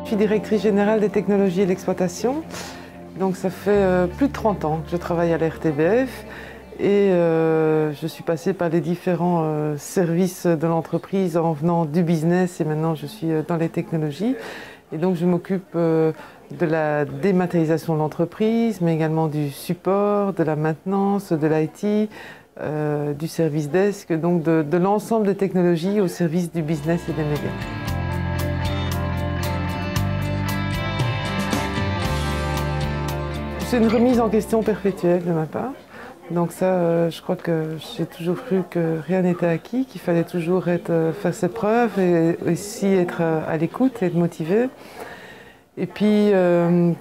Je suis directrice générale des technologies et de l'exploitation. Donc ça fait plus de 30 ans que je travaille à la RTBF et je suis passée par les différents services de l'entreprise en venant du business et maintenant je suis dans les technologies. Et donc je m'occupe de la dématérialisation de l'entreprise, mais également du support, de la maintenance, de l'IT, du service desk, donc de l'ensemble des technologies au service du business et des médias. C'est une remise en question perpétuelle de ma part. Donc ça, je crois que j'ai toujours cru que rien n'était acquis, qu'il fallait toujours faire ses preuves et aussi être à l'écoute et être motivé. Et puis,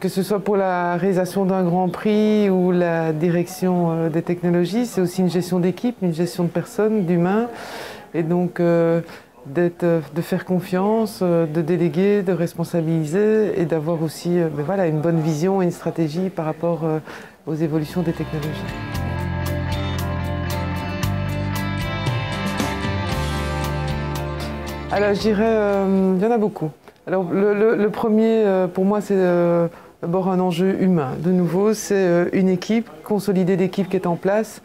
que ce soit pour la réalisation d'un grand prix ou la direction des technologies, c'est aussi une gestion d'équipe, une gestion de personnes, d'humains. Et donc, de faire confiance, de déléguer, de responsabiliser et d'avoir aussi voilà, une bonne vision et une stratégie par rapport aux évolutions des technologies. Alors je dirais, il y en a beaucoup. Alors le premier, pour moi, c'est d'abord un enjeu humain. De nouveau, c'est une équipe, consolider l'équipe qui est en place.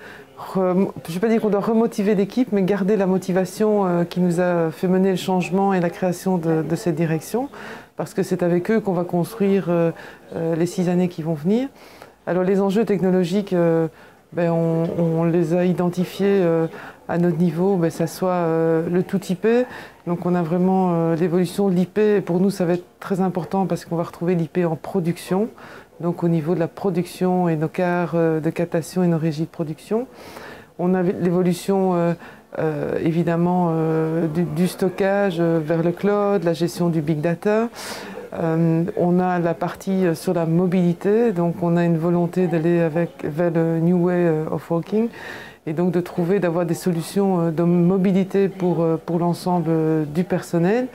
Je ne vais pas dire qu'on doit remotiver l'équipe, mais garder la motivation qui nous a fait mener le changement et la création de cette direction, parce que c'est avec eux qu'on va construire les 6 années qui vont venir. Alors les enjeux technologiques, on les a identifiés à notre niveau, ça soit le tout IP. Donc on a vraiment l'évolution de l'IP, et pour nous ça va être très important parce qu'on va retrouver l'IP en production. Donc au niveau de la production et nos quarts de captation et nos régies de production. On a l'évolution évidemment du stockage vers le cloud, la gestion du big data. On a la partie sur la mobilité, donc on a une volonté d'aller vers le New Way of Working et donc d'avoir des solutions de mobilité pour l'ensemble du personnel.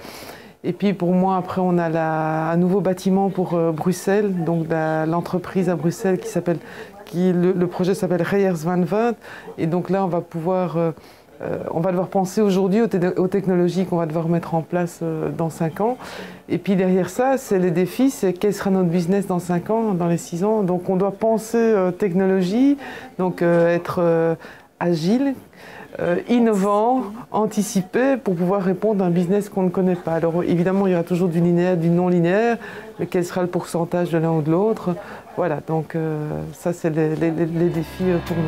Et puis pour moi, après, on a un nouveau bâtiment pour Bruxelles, donc l'entreprise à Bruxelles le projet s'appelle Reyers 2020. Et donc là, on va pouvoir, on va devoir penser aujourd'hui aux technologies qu'on va devoir mettre en place dans 5 ans. Et puis derrière ça, c'est les défis, c'est quel sera notre business dans 5 ans, dans les 6 ans. Donc on doit penser technologie, donc être agile, innovant, anticipé pour pouvoir répondre à un business qu'on ne connaît pas. Alors évidemment, il y aura toujours du linéaire, du non linéaire, mais quel sera le pourcentage de l'un ou de l'autre? Voilà, donc ça c'est les défis pour nous.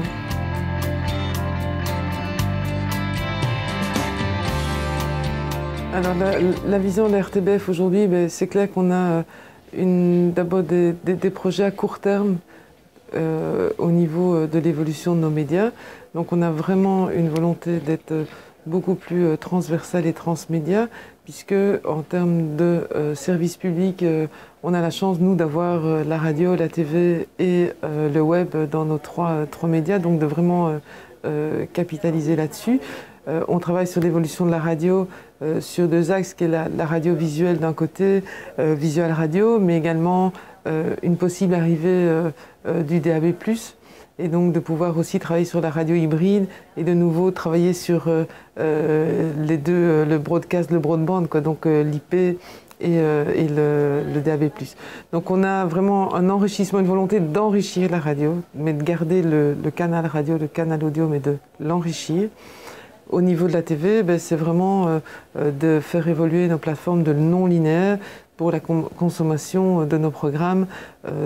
Alors la vision de la RTBF aujourd'hui, c'est clair qu'on a d'abord des projets à court terme au niveau de l'évolution de nos médias. Donc on a vraiment une volonté d'être beaucoup plus transversal et transmédia, puisque en termes de service public, on a la chance, nous, d'avoir la radio, la TV et le web dans nos trois médias, donc de vraiment capitaliser là-dessus. On travaille sur l'évolution de la radio sur 2 axes, qui est la radio visuelle d'un côté, visual radio, mais également une possible arrivée du DAB+, et donc de pouvoir aussi travailler sur la radio hybride et de nouveau travailler sur les deux, le broadcast, le broadband, quoi, donc l'IP et le DAB+. Donc on a vraiment un enrichissement, une volonté d'enrichir la radio, mais de garder le canal radio, le canal audio, mais de l'enrichir. Au niveau de la TV, c'est vraiment de faire évoluer nos plateformes de non linéaire pour la consommation de nos programmes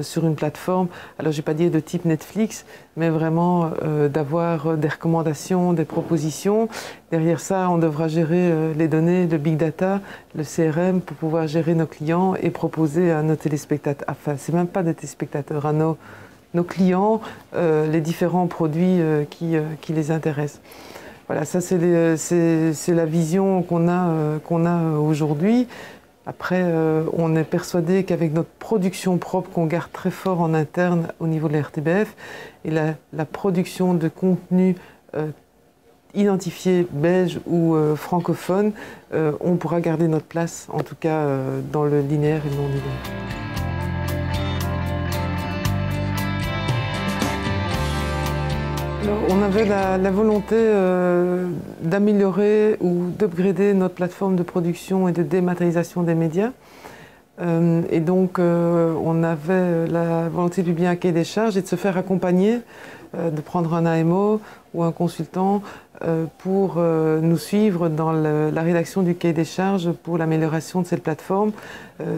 sur une plateforme. Alors je ne vais pas dire de type Netflix, mais vraiment d'avoir des recommandations, des propositions. Derrière ça, on devra gérer les données, le big data, le CRM pour pouvoir gérer nos clients et proposer à nos téléspectateurs, enfin c'est même pas des téléspectateurs, à nos clients les différents produits qui les intéressent. Voilà, ça c'est la vision qu'on a aujourd'hui. Après, on est persuadé qu'avec notre production propre qu'on garde très fort en interne au niveau de la RTBF et la production de contenu identifié belge ou francophone, on pourra garder notre place, en tout cas dans le linéaire et le non linéaire. Alors, on avait la volonté d'améliorer ou d'upgrader notre plateforme de production et de dématérialisation des médias. Et donc, on avait la volonté de publier un cahier des charges et de se faire accompagner, de prendre un AMO ou un consultant pour nous suivre dans la rédaction du cahier des charges pour l'amélioration de cette plateforme,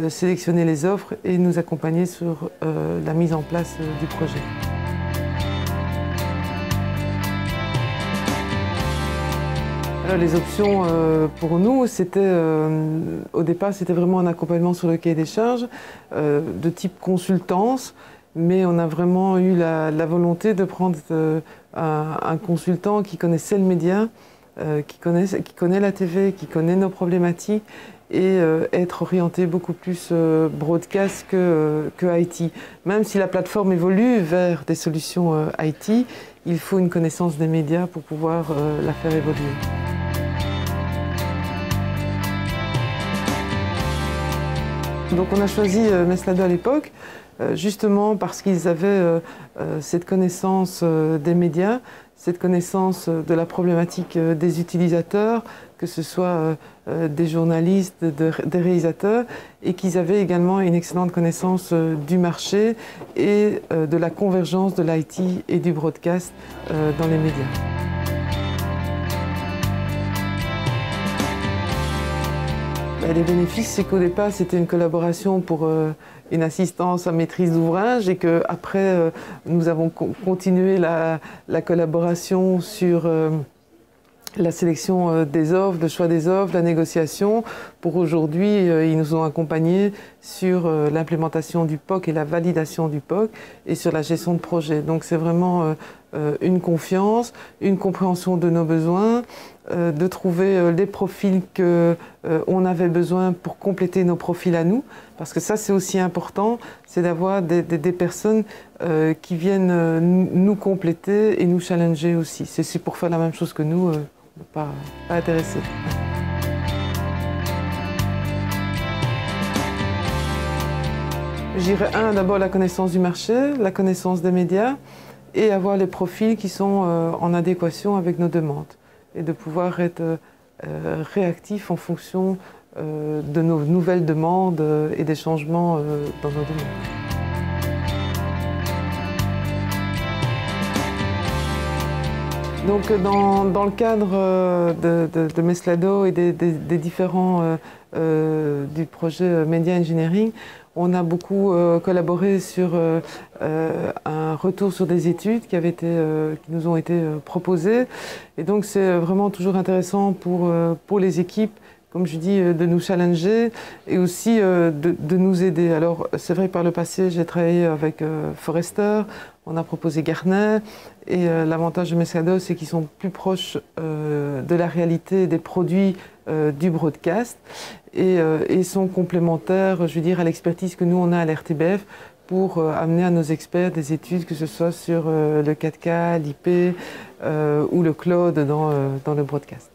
sélectionner les offres et nous accompagner sur la mise en place du projet. Alors, les options pour nous, au départ, c'était vraiment un accompagnement sur le cahier des charges de type consultance, mais on a vraiment eu la volonté de prendre un consultant qui connaissait le média, qui connaît la TV, qui connaît nos problématiques et être orienté beaucoup plus broadcast que IT. Même si la plateforme évolue vers des solutions IT, il faut une connaissance des médias pour pouvoir la faire évoluer. Donc on a choisi Meslado à l'époque, justement parce qu'ils avaient cette connaissance des médias, cette connaissance de la problématique des utilisateurs, que ce soit des journalistes, des réalisateurs, et qu'ils avaient également une excellente connaissance du marché et de la convergence de l'IT et du broadcast dans les médias. Les bénéfices, c'est qu'au départ, c'était une collaboration pour une assistance à maîtrise d'ouvrage et qu'après, nous avons continué la collaboration sur la sélection des offres, le choix des offres, la négociation. Pour aujourd'hui, ils nous ont accompagnés sur l'implémentation du POC et la validation du POC et sur la gestion de projet. Donc c'est vraiment une confiance, une compréhension de nos besoins, de trouver les profils qu'on avait besoin pour compléter nos profils à nous. Parce que ça, c'est aussi important, c'est d'avoir des personnes qui viennent nous compléter et nous challenger aussi. C'est pour faire la même chose que nous, pas intéressés. Je dirais d'abord la connaissance du marché, la connaissance des médias et avoir les profils qui sont en adéquation avec nos demandes et de pouvoir être réactif en fonction de nos nouvelles demandes et des changements dans nos demandes. Donc dans le cadre de Meslado et des différents du projet Media Engineering, on a beaucoup collaboré sur un retour sur des études qui nous ont été proposées. Et donc c'est vraiment toujours intéressant pour les équipes, comme je dis, de nous challenger et aussi de nous aider. Alors c'est vrai que par le passé, j'ai travaillé avec Forrester, on a proposé Gartner, et l'avantage de Meslado, c'est qu'ils sont plus proches de la réalité des produits du broadcast et sont complémentaires, je veux dire, à l'expertise que nous on a à l'RTBF pour amener à nos experts des études, que ce soit sur le 4K, l'IP ou le cloud dans le broadcast.